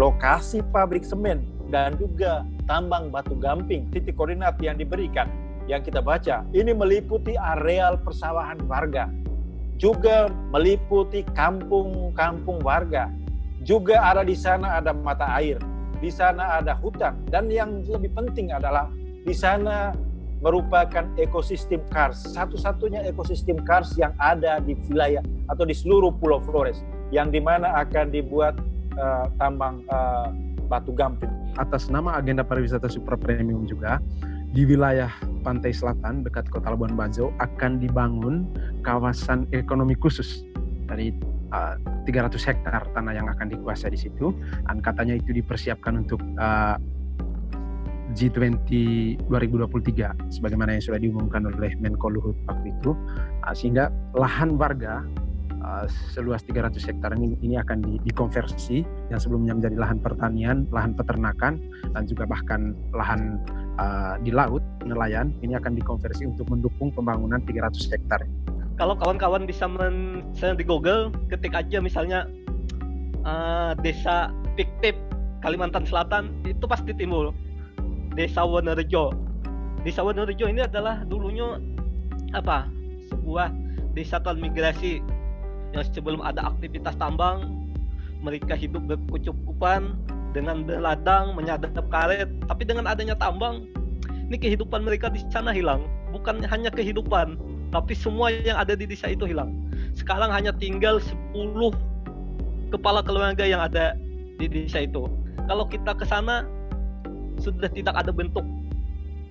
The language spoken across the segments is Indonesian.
lokasi pabrik semen, dan juga tambang batu gamping. Titik koordinat yang diberikan, yang kita baca, ini meliputi areal persawahan warga, juga meliputi kampung-kampung warga, juga ada di sana ada mata air, di sana ada hutan, dan yang lebih penting adalah di sana merupakan ekosistem kars, satu-satunya ekosistem kars yang ada di wilayah atau di seluruh Pulau Flores, yang dimana akan dibuat tambang batu gamping. Atas nama agenda pariwisata super premium juga, di wilayah pantai selatan dekat Kota Labuan Bajo akan dibangun kawasan ekonomi khusus dari 300 hektar tanah yang akan dikuasai di situ. Dan katanya itu dipersiapkan untuk G20 2023 sebagaimana yang sudah diumumkan oleh Menko Luhut waktu itu, sehingga lahan warga seluas 300 hektar ini akan dikonversi yang sebelumnya menjadi lahan pertanian, lahan peternakan, dan juga bahkan lahan di laut nelayan, ini akan dikonversi untuk mendukung pembangunan 300 hektar. Kalau kawan-kawan bisa di Google, ketik aja misalnya desa fiktif Kalimantan Selatan, itu pasti timbul Desa Wonorejo. Desa Wonorejo ini adalah dulunya sebuah desa transmigrasi yang sebelum ada aktivitas tambang, mereka hidup berkecukupan dengan berladang, menyadap karet. Tapi dengan adanya tambang, ini kehidupan mereka di sana hilang. Bukan hanya kehidupan, tapi semua yang ada di desa itu hilang. Sekarang hanya tinggal 10 kepala keluarga yang ada di desa itu. Kalau kita ke sana, sudah tidak ada bentuk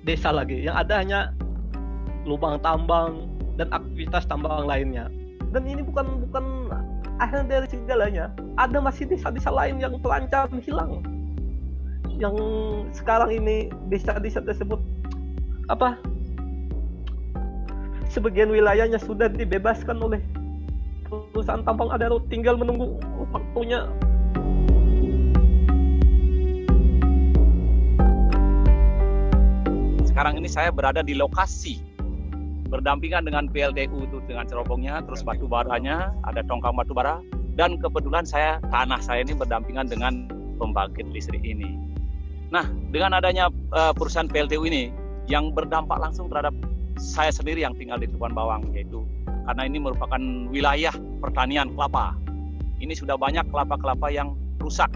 desa lagi. Yang ada hanya lubang tambang dan aktivitas tambang lainnya. Dan ini bukan akhir dari segalanya. Ada masih desa-desa lain yang terancam hilang. Yang sekarang ini desa-desa tersebut sebagian wilayahnya sudah dibebaskan oleh perusahaan tambang Adaro, tinggal menunggu waktunya. Sekarang ini saya berada di lokasi berdampingan dengan PLTU itu, dengan cerobongnya, terus batu baranya, ada tongkang batu bara, dan kebetulan tanah saya ini berdampingan dengan pembangkit listrik ini. Nah, dengan adanya perusahaan PLTU ini yang berdampak langsung terhadap saya sendiri yang tinggal di Tuban Bawang, yaitu karena ini merupakan wilayah pertanian kelapa. Ini sudah banyak kelapa-kelapa yang rusak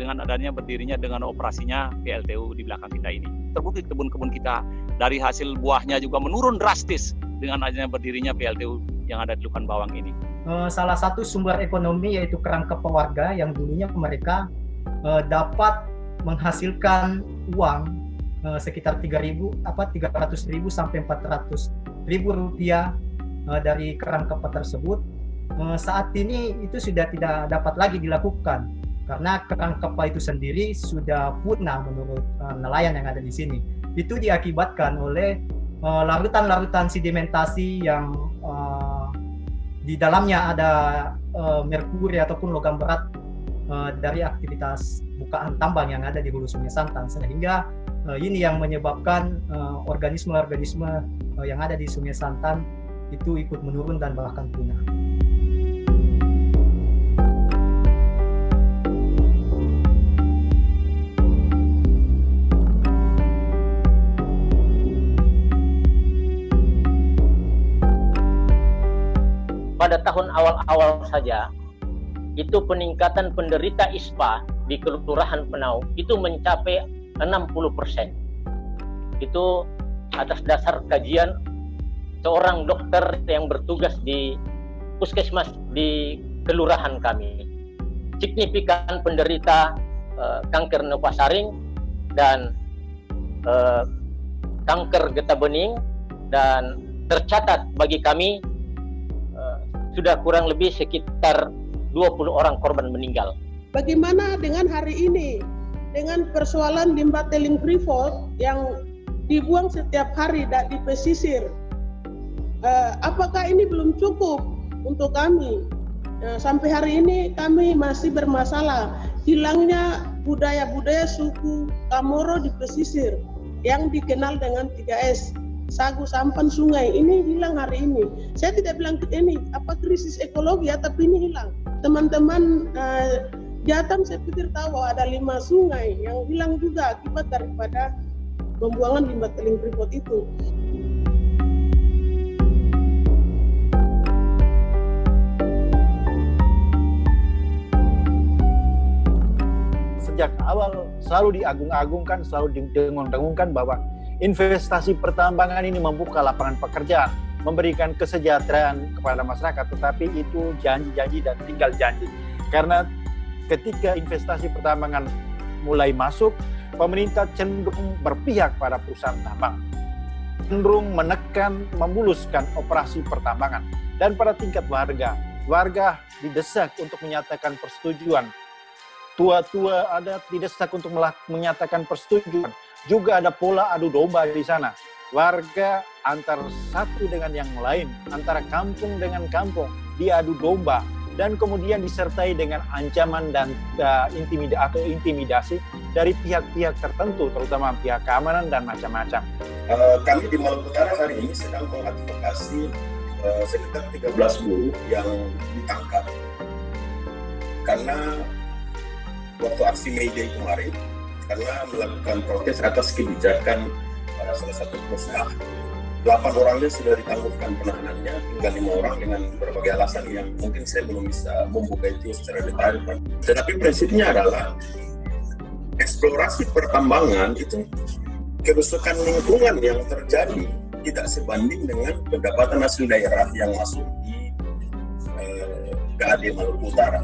dengan adanya berdirinya dengan operasinya PLTU di belakang kita ini. Terbukti kebun-kebun kita dari hasil buahnya juga menurun drastis dengan adanya berdirinya PLTU yang ada di Tuban Bawang ini. Salah satu sumber ekonomi yaitu kerangka warga yang dulunya mereka dapat menghasilkan uang sekitar 300.000 sampai 400.000 rupiah dari kerangka tersebut. Saat ini itu sudah tidak dapat lagi dilakukan karena kerang kepa itu sendiri sudah punah menurut nelayan yang ada di sini. Itu diakibatkan oleh larutan-larutan sedimentasi yang di dalamnya ada merkuri ataupun logam berat dari aktivitas bukaan tambang yang ada di hulu Sungai Santan, sehingga ini yang menyebabkan organisme-organisme yang ada di Sungai Santan itu ikut menurun dan bahkan punah. Pada tahun awal-awal saja, itu peningkatan penderita ISPA di Kelurahan Penau itu mencapai 60%. Itu atas dasar kajian seorang dokter yang bertugas di puskesmas di kelurahan kami. Signifikan penderita kanker nepasaring dan kanker getah bening, dan tercatat bagi kami sudah kurang lebih sekitar 20 orang korban meninggal. Bagaimana dengan hari ini? Dengan persoalan limbah tailing freeport yang dibuang setiap hari di pesisir. Apakah ini belum cukup untuk kami? Sampai hari ini kami masih bermasalah hilangnya budaya-budaya suku Kamoro di pesisir yang dikenal dengan 3S. Sagu, sampan, sungai, ini hilang hari ini. Saya tidak bilang ini krisis ekologi ya, tapi ini hilang. Teman-teman Jatam saya pikir tahu bahwa ada 5 sungai yang hilang juga akibat daripada pembuangan limbah Tailing Freeport itu. Sejak awal selalu diagung-agungkan, selalu didengung-dengungkan bahwa investasi pertambangan ini membuka lapangan pekerjaan, memberikan kesejahteraan kepada masyarakat, tetapi itu janji-janji dan tinggal janji. Karena ketika investasi pertambangan mulai masuk, pemerintah cenderung berpihak pada perusahaan tambang, cenderung menekan, memuluskan operasi pertambangan. Dan pada tingkat warga didesak untuk menyatakan persetujuan. Tua-tua ada didesak untuk menyatakan persetujuan. Juga ada pola adu domba di sana. Warga antara satu dengan yang lain, antara kampung dengan kampung, diadu domba. Dan kemudian disertai dengan ancaman dan intimidasi dari pihak-pihak tertentu, terutama pihak keamanan dan macam-macam. Kami di Maluku Utara hari ini sedang mengadvokasi sekitar 13 buruh yang ditangkap. Karena waktu aksi May Day kemarin, karena melakukan protes atas kebijakan salah satu perusahaan. 8 orangnya sudah ditangguhkan penahanannya, tinggal 5 orang dengan berbagai alasan yang mungkin saya belum bisa membuka itu secara detail. Tetapi prinsipnya adalah eksplorasi pertambangan itu kerusakan lingkungan yang terjadi tidak sebanding dengan pendapatan hasil daerah yang masuk di KAD Maluku Utara.